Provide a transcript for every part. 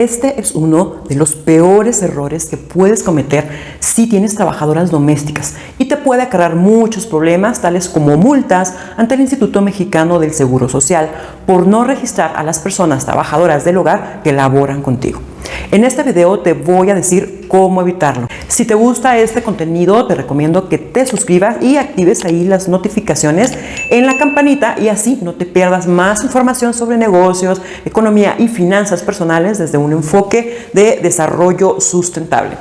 Este es uno de los peores errores que puedes cometer si tienes trabajadoras domésticas y te puede acarrear muchos problemas, tales como multas ante el Instituto Mexicano del Seguro Social por no registrar a las personas trabajadoras del hogar que laboran contigo. En este video te voy a decir cómo evitarlo. Si te gusta este contenido, te recomiendo que te suscribas y actives ahí las notificaciones en la campanita y así no te pierdas más información sobre negocios, economía y finanzas personales desde un enfoque de desarrollo sustentable.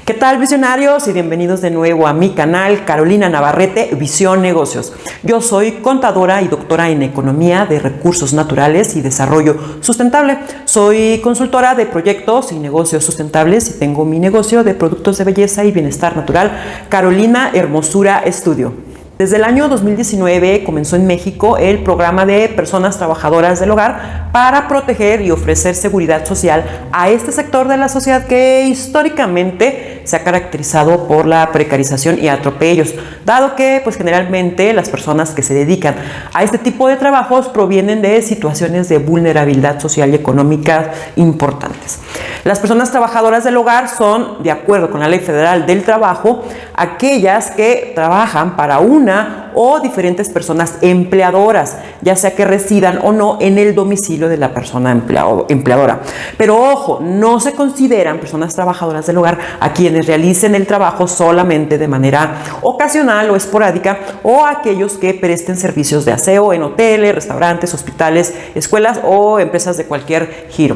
¿Qué tal, visionarios? Y bienvenidos de nuevo a mi canal Carolina Navarrete, Visión Negocios. Yo soy contadora y doctora en Economía de Recursos Naturales y Desarrollo Sustentable. Soy consultora de proyectos y negocios sustentables y tengo mi negocio de productos de belleza y bienestar natural, Carolina Hermosura Estudio. Desde el año 2019 comenzó en México el programa de personas trabajadoras del hogar para proteger y ofrecer seguridad social a este sector de la sociedad que históricamente se ha caracterizado por la precarización y atropellos, dado que generalmente las personas que se dedican a este tipo de trabajos provienen de situaciones de vulnerabilidad social y económica importantes. Las personas trabajadoras del hogar son, de acuerdo con la Ley Federal del Trabajo, aquellas que trabajan para una o diferentes personas empleadoras, ya sea que residan o no en el domicilio de la persona empleadora. Pero ojo, no se consideran personas trabajadoras del hogar a quienes realicen el trabajo solamente de manera ocasional o esporádica, o aquellos que presten servicios de aseo en hoteles, restaurantes, hospitales, escuelas o empresas de cualquier giro.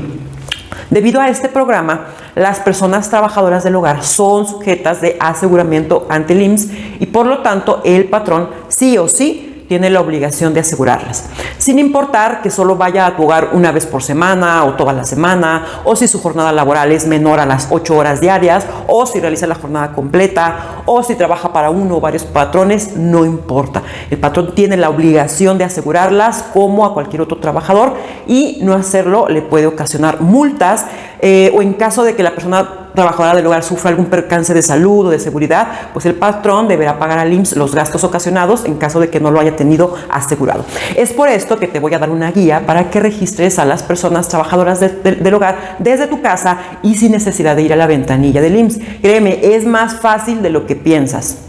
Debido a este programa, las personas trabajadoras del hogar son sujetas de aseguramiento ante el IMSS y por lo tanto el patrón sí o sí tiene la obligación de asegurarlas, sin importar que solo vaya a tu hogar una vez por semana o toda la semana, o si su jornada laboral es menor a las 8 horas diarias, o si realiza la jornada completa, o si trabaja para uno o varios patrones, no importa. El patrón tiene la obligación de asegurarlas como a cualquier otro trabajador y no hacerlo le puede ocasionar multas o en caso de que la persona trabajadora del hogar sufra algún percance de salud o de seguridad, pues el patrón deberá pagar al IMSS los gastos ocasionados en caso de que no lo haya tenido asegurado. Es por esto que te voy a dar una guía para que registres a las personas trabajadoras del hogar desde tu casa y sin necesidad de ir a la ventanilla del IMSS. Créeme, es más fácil de lo que piensas.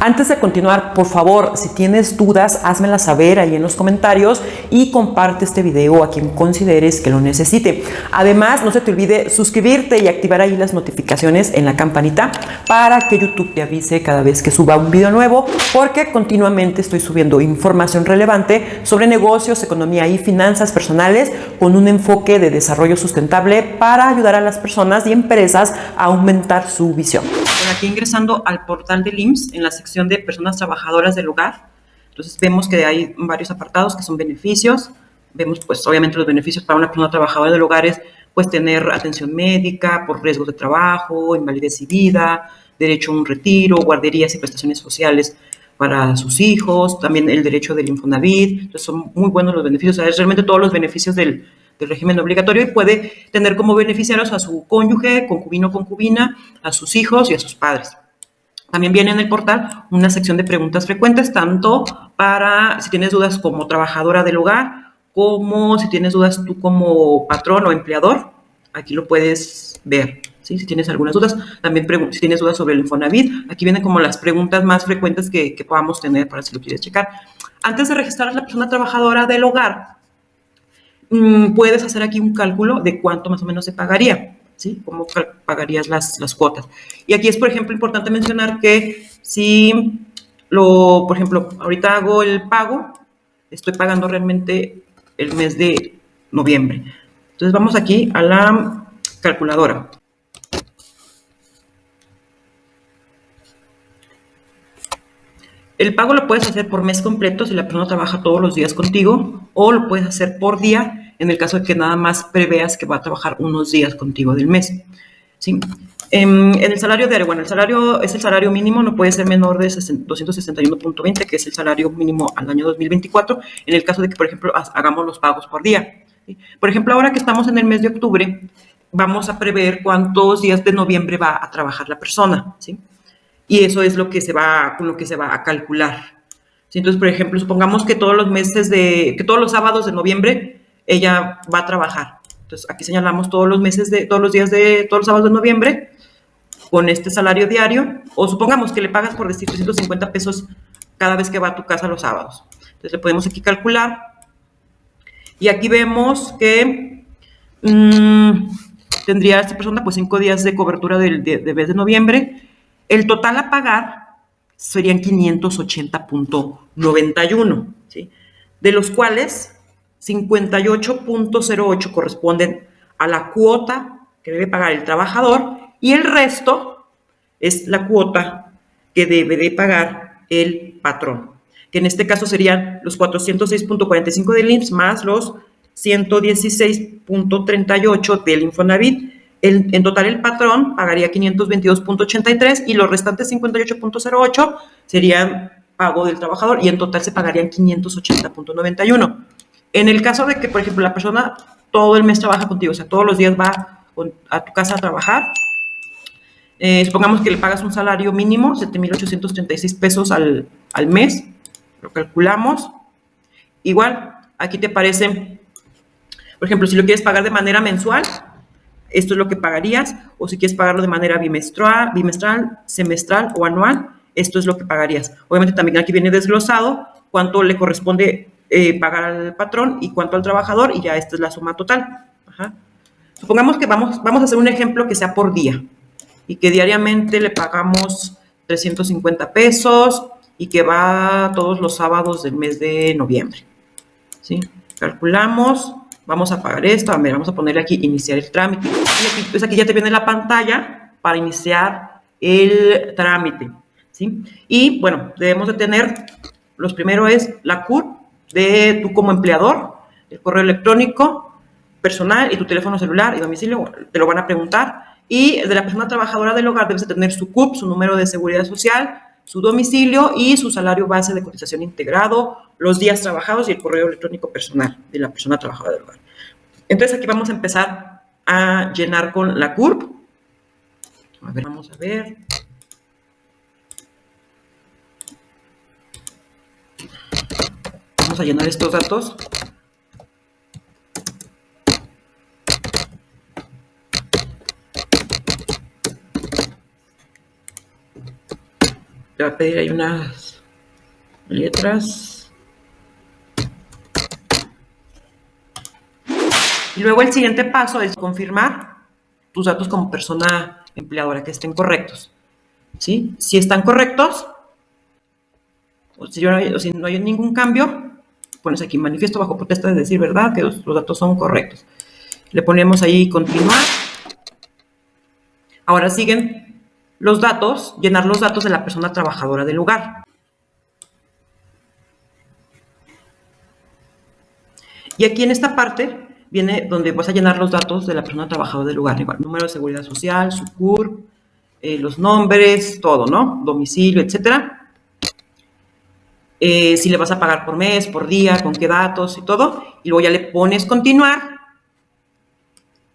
Antes de continuar, por favor, si tienes dudas, házmelas saber ahí en los comentarios y comparte este video a quien consideres que lo necesite. Además, no se te olvide suscribirte y activar ahí las notificaciones en la campanita para que YouTube te avise cada vez que suba un video nuevo, porque continuamente estoy subiendo información relevante sobre negocios, economía y finanzas personales con un enfoque de desarrollo sustentable para ayudar a las personas y empresas a aumentar su visión. Por aquí ingresando al portal del IMSS, en la sección de personas trabajadoras del hogar, entonces vemos que hay varios apartados que son beneficios. Vemos pues obviamente los beneficios para una persona trabajadora del hogar es pues tener atención médica por riesgos de trabajo, invalidez y vida, derecho a un retiro, guarderías y prestaciones sociales para sus hijos, también el derecho del Infonavit. Entonces son muy buenos los beneficios, o sea, es realmente todos los beneficios del régimen obligatorio, y puede tener como beneficiarios a su cónyuge, concubino o concubina, a sus hijos y a sus padres. También viene en el portal una sección de preguntas frecuentes, tanto para si tienes dudas como trabajadora del hogar, como si tienes dudas tú como patrón o empleador. Aquí lo puedes ver, ¿sí? Si tienes algunas dudas. También si tienes dudas sobre el Infonavit, aquí vienen como las preguntas más frecuentes que podamos tener para si lo quieres checar. Antes de registrar a la persona trabajadora del hogar, puedes hacer aquí un cálculo de cuánto más o menos se pagaría, ¿sí? Cómo pagarías las cuotas. Y aquí es, por ejemplo, importante mencionar que si por ejemplo, ahorita hago el pago, estoy pagando realmente el mes de noviembre. Entonces vamos aquí a la calculadora. El pago lo puedes hacer por mes completo si la persona trabaja todos los días contigo, o lo puedes hacer por día en el caso de que nada más preveas que va a trabajar unos días contigo del mes, ¿sí? En el salario diario, bueno, el salario es el salario mínimo, no puede ser menor de 261.20, que es el salario mínimo al año 2024, en el caso de que, por ejemplo, hagamos los pagos por día, ¿sí? Por ejemplo, ahora que estamos en el mes de octubre, vamos a prever cuántos días de noviembre va a trabajar la persona, ¿sí? Y eso es con lo que se va a calcular. ¿Sí? Entonces, por ejemplo, supongamos que todos los sábados de noviembre ella va a trabajar. Entonces, aquí señalamos todos los días todos los sábados de noviembre con este salario diario, o supongamos que le pagas, por decir, 350 pesos cada vez que va a tu casa los sábados. Entonces, le podemos aquí calcular. Y aquí vemos que tendría esta persona pues 5 días de cobertura del mes de noviembre. El total a pagar serían 580.91, ¿sí? De los cuales 58.08 corresponden a la cuota que debe pagar el trabajador y el resto es la cuota que debe de pagar el patrón, que en este caso serían los 406.45 del IMSS más los 116.38 del Infonavit. En total el patrón pagaría 522.83 y los restantes 58.08 serían pago del trabajador y en total se pagarían 580.91. En el caso de que, por ejemplo, la persona todo el mes trabaja contigo, o sea, todos los días va a tu casa a trabajar, supongamos que le pagas un salario mínimo, 7,836 pesos al mes, lo calculamos. Igual, aquí te parece, por ejemplo, si lo quieres pagar de manera mensual, esto es lo que pagarías, o si quieres pagarlo de manera bimestral, semestral o anual, esto es lo que pagarías. Obviamente también aquí viene desglosado cuánto le corresponde pagar al patrón y cuánto al trabajador, y ya esta es la suma total. Ajá. Supongamos que vamos a hacer un ejemplo que sea por día y que diariamente le pagamos 350 pesos y que va todos los sábados del mes de noviembre, ¿sí? Calculamos, vamos a pagar esto, vamos a ponerle aquí iniciar el trámite. Y aquí, pues aquí ya te viene la pantalla para iniciar el trámite, ¿sí? Y bueno, debemos de tener, los primero es la CURP de tú como empleador, el correo electrónico personal y tu teléfono celular y domicilio, te lo van a preguntar. Y de la persona trabajadora del hogar debes de tener su CURP, su número de seguridad social, su domicilio y su salario base de cotización integrado, los días trabajados y el correo electrónico personal de la persona trabajadora del hogar. Entonces aquí vamos a empezar a llenar con la CURP. A ver, vamos a ver. Vamos a llenar estos datos. Te va a pedir ahí unas letras. Y luego el siguiente paso es confirmar tus datos como persona empleadora, que estén correctos, ¿sí? Si están correctos, o si no hay ningún cambio, pones aquí manifiesto bajo protesta de decir verdad, que los datos son correctos. Le ponemos ahí continuar. Ahora siguen los datos, llenar los datos de la persona trabajadora del lugar. Y aquí en esta parte viene donde vas a llenar los datos de la persona trabajadora del lugar, igual, número de seguridad social, su CURP, los nombres, todo, ¿no? Domicilio, etcétera. Si le vas a pagar por mes, por día, con qué datos y todo. Y luego ya le pones continuar.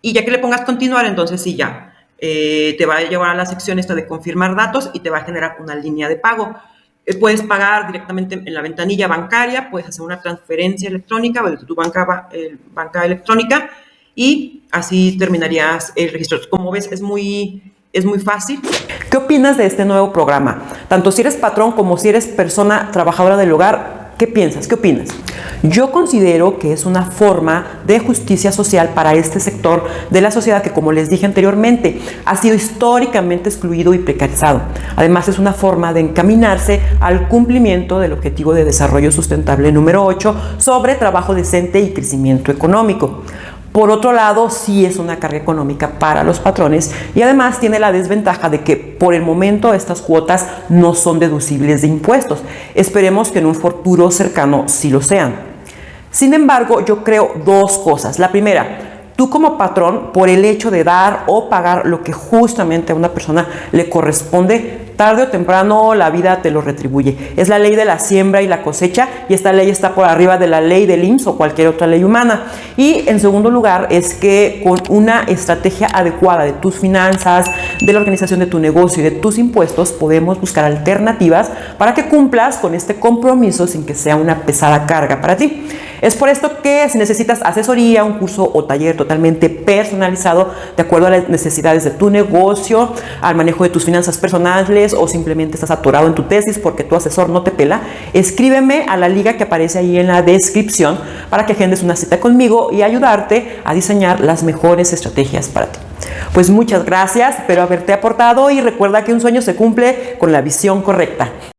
Y ya que le pongas continuar, entonces sí, ya te va a llevar a la sección esta de confirmar datos y te va a generar una línea de pago. Puedes pagar directamente en la ventanilla bancaria, puedes hacer una transferencia electrónica desde tu banca electrónica y así terminarías el registro. Como ves, es muy fácil. ¿Qué opinas de este nuevo programa? Tanto si eres patrón como si eres persona trabajadora del hogar, ¿qué piensas? ¿Qué opinas? Yo considero que es una forma de justicia social para este sector de la sociedad que, como les dije anteriormente, ha sido históricamente excluido y precarizado. Además, es una forma de encaminarse al cumplimiento del Objetivo de Desarrollo Sustentable número 8 sobre trabajo decente y crecimiento económico. Por otro lado, sí es una carga económica para los patrones y además tiene la desventaja de que por el momento estas cuotas no son deducibles de impuestos. Esperemos que en un futuro cercano sí lo sean. Sin embargo, yo creo dos cosas. La primera, tú como patrón, por el hecho de dar o pagar lo que justamente a una persona le corresponde, tarde o temprano la vida te lo retribuye. Es la ley de la siembra y la cosecha y esta ley está por arriba de la ley del IMSS o cualquier otra ley humana. Y en segundo lugar es que con una estrategia adecuada de tus finanzas, de la organización de tu negocio y de tus impuestos podemos buscar alternativas para que cumplas con este compromiso sin que sea una pesada carga para ti. Es por esto que si necesitas asesoría, un curso o taller totalmente personalizado de acuerdo a las necesidades de tu negocio, al manejo de tus finanzas personales, o simplemente estás atorado en tu tesis porque tu asesor no te pela, escríbeme a la liga que aparece ahí en la descripción para que agendes una cita conmigo y ayudarte a diseñar las mejores estrategias para ti. Pues muchas gracias, espero haberte aportado y recuerda que un sueño se cumple con la visión correcta.